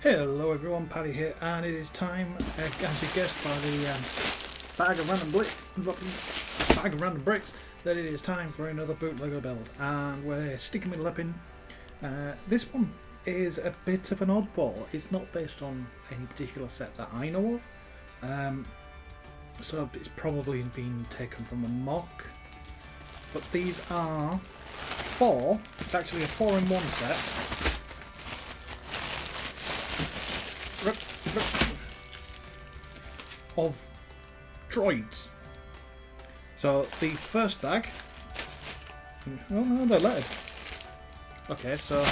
Hello everyone, Paddy here, and it is time, as you guessed by the bag of random bricks, that it is time for another Bootlego build, and we're sticking with Lepin. This one is a bit of an oddball. It's not based on any particular set that I know of, so it's probably been taken from a mock, but these are four. It's actually a 4-in-1 set. Of droids. So the first bag, oh no, they're lettered. Okay, so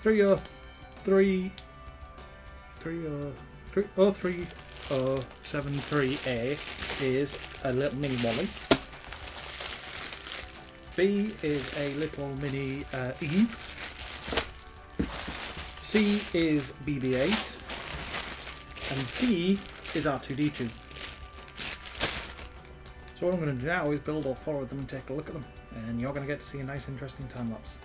30373A is a little mini Wally. B is a little mini Eve. C is BB8, and D is R2D2. So what I'm going to do now is build all four of them and take a look at them, and you're going to get to see a nice interesting time lapse.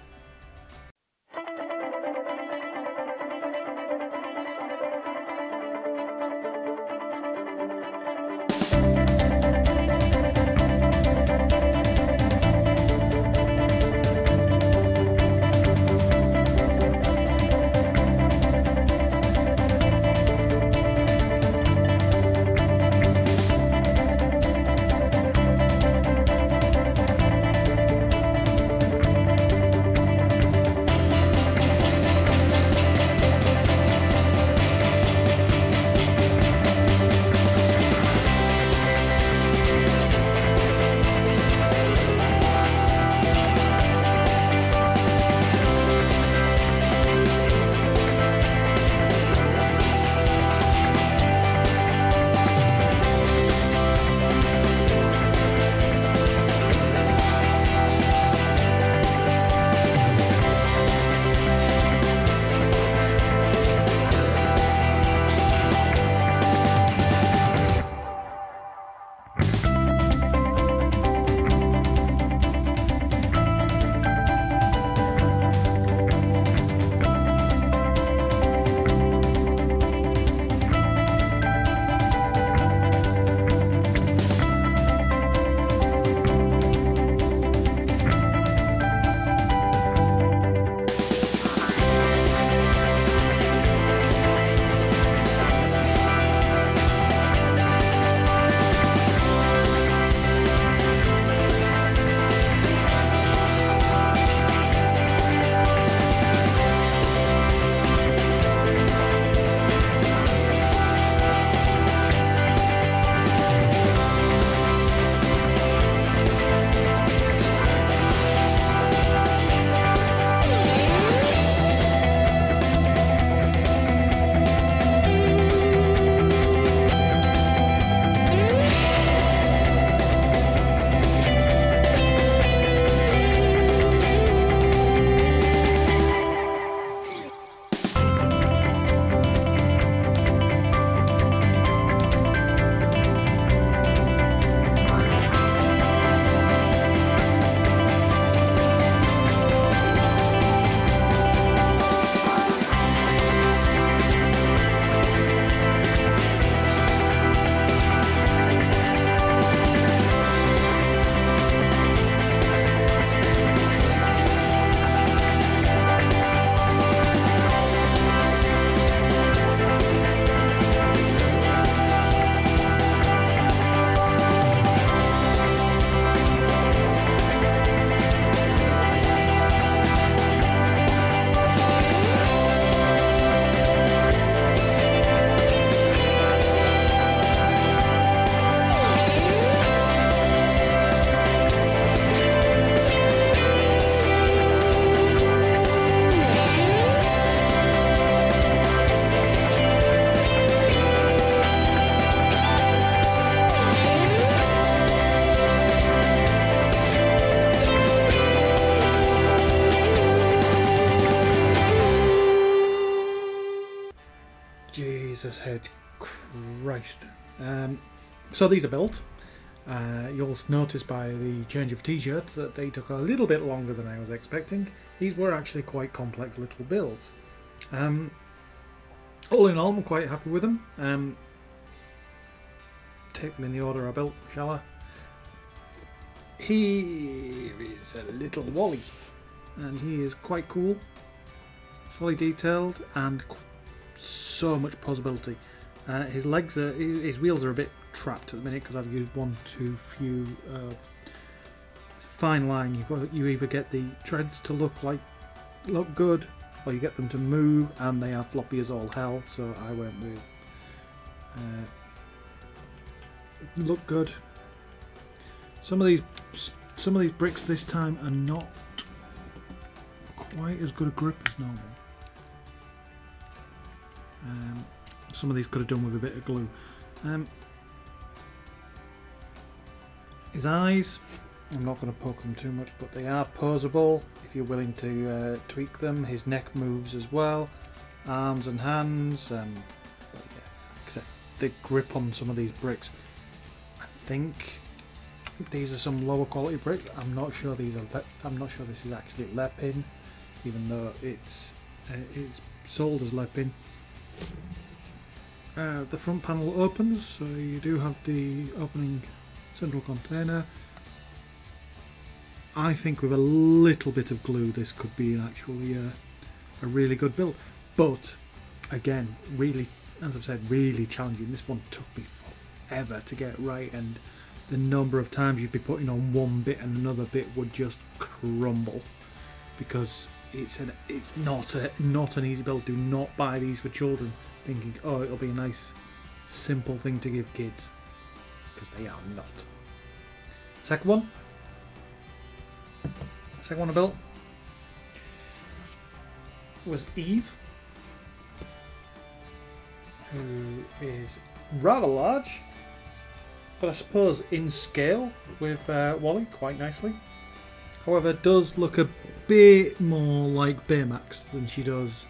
Jesus head Christ. So these are built. You'll notice by the change of t-shirt that they took a little bit longer than I was expecting. These were actually quite complex little builds. All in all, I'm quite happy with them. Take them in the order I built, shall I? Here is a little Wally, and he is quite cool, fully detailed, and so much possibility. His wheels are a bit trapped at the minute because I've used one too few. Fine line. You either get the treads to look good, or you get them to move, and they are floppy as all hell. So I went with look good. Some of these bricks this time are not quite as good a grip as normal. Some of these could have done with a bit of glue. His eyes, I'm not going to poke them too much, but they are posable if you're willing to tweak them. His neck moves as well, arms and hands. But yeah, except the grip on some of these bricks. I think these are some lower quality bricks. I'm not sure these are. I'm not sure this is actually Lepin, even though it's sold as Lepin. The front panel opens, so you do have the opening central container. I think with a little bit of glue this could be actually a really good build, but again, really, as I've said, really challenging. This one took me forever to get right, and the number of times you'd be putting on one bit and another bit would just crumble, because it's not an easy build. Do not buy these for children thinking, oh, it'll be a nice simple thing to give kids, because they are not. Second one I built was Eve, who is rather large, but I suppose in scale with Wally quite nicely. However, does look a bit more like Baymax than she does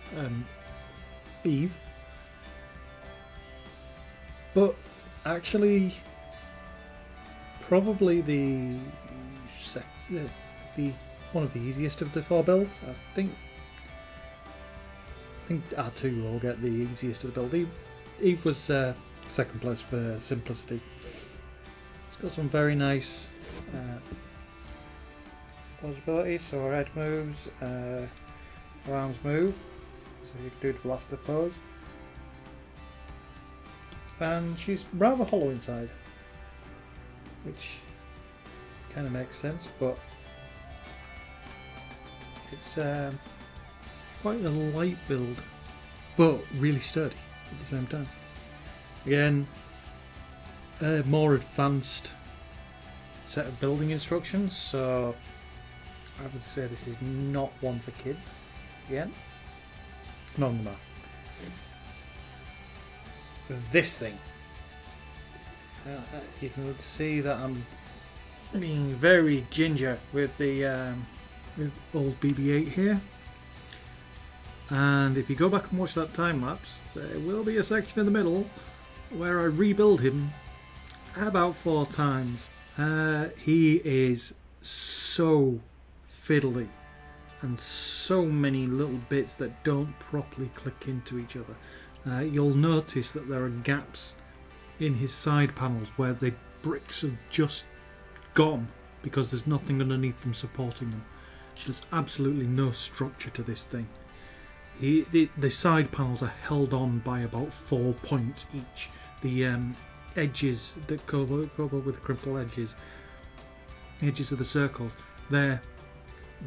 Eve. But actually, probably the one of the easiest of the four builds. I think R2 will get the easiest of the build. Eve was second place for simplicity. It's got some very nice possibilities. So her head moves, her arms move, so you can do the blaster pose. And she's rather hollow inside, which kind of makes sense, but it's quite a light build, but really sturdy at the same time. Again, a more advanced set of building instructions, so I would say this is not one for kids. Again, none of them are. This thing, you can see that I'm being very ginger with the with old BB8 here, and if you go back and watch that time lapse, there will be a section in the middle where I rebuild him about 4 times. He is so fiddly and so many little bits that don't properly click into each other. You'll notice that there are gaps in his side panels where the bricks have just gone because there's nothing underneath them supporting them. There's absolutely no structure to this thing. The side panels are held on by about 4 points each. The edges that go with the crystal edges of the circles, they're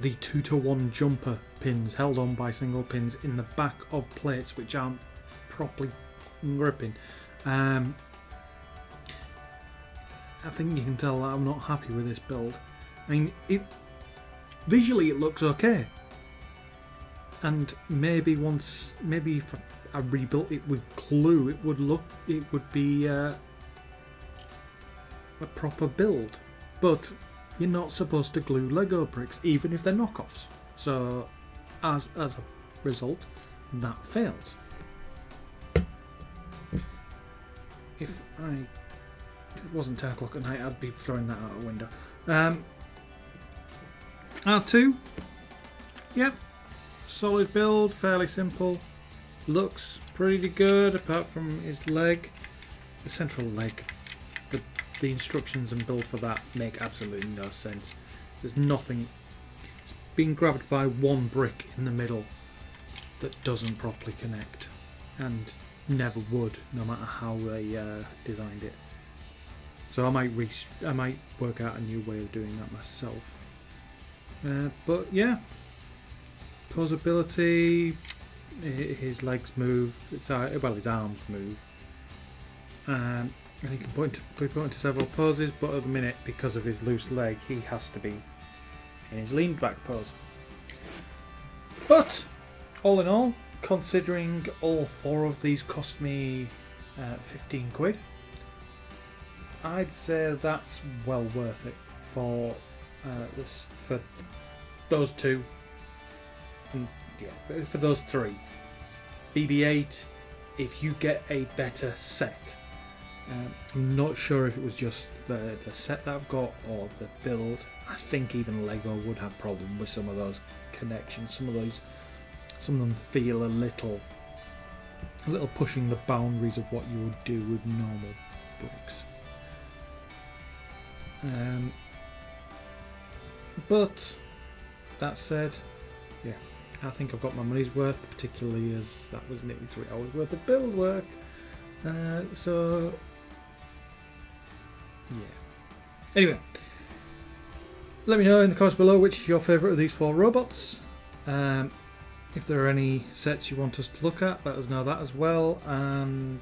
the 2-to-1 jumper pins held on by single pins in the back of plates which aren't properly gripping. I think you can tell that I'm not happy with this build. I mean, visually it looks okay, and maybe if I rebuilt it with glue, it would be a proper build. But you're not supposed to glue Lego bricks, even if they're knockoffs. So, as a result, that fails. If it wasn't 10 o'clock at night, I'd be throwing that out a window. R2, yep, solid build, fairly simple. looks pretty good apart from his leg, the central leg. The instructions and build for that make absolutely no sense. There's nothing. It's being grabbed by one brick in the middle that doesn't properly connect, and never would, no matter how they designed it. So I might work out a new way of doing that myself. But yeah, posability, his legs move, well, his arms move, and he can be put into several poses, but at the minute, because of his loose leg, he has to be in his lean back pose. But all in all, considering all 4 of these cost me 15 quid, I'd say that's well worth it for for those 2, and yeah, for those 3. BB8, if you get a better set. I'm not sure if it was just the set that I've got or the build. I think even Lego would have problems with some of those connections. Some of them feel a little pushing the boundaries of what you would do with normal bricks. But that said, yeah, I think I've got my money's worth, particularly as that was nearly 3 hours worth of build work. So yeah. Anyway, let me know in the comments below which is your favourite of these 4 robots. If there are any sets you want us to look at, let us know that as well. And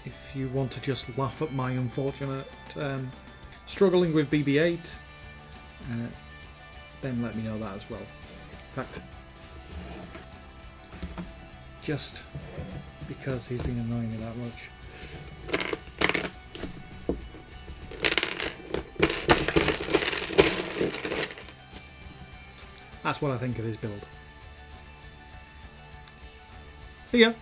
if you want to just laugh at my unfortunate struggling with BB8, then let me know that as well. In fact, just because he's been annoying me that much. That's what I think of his build. See ya!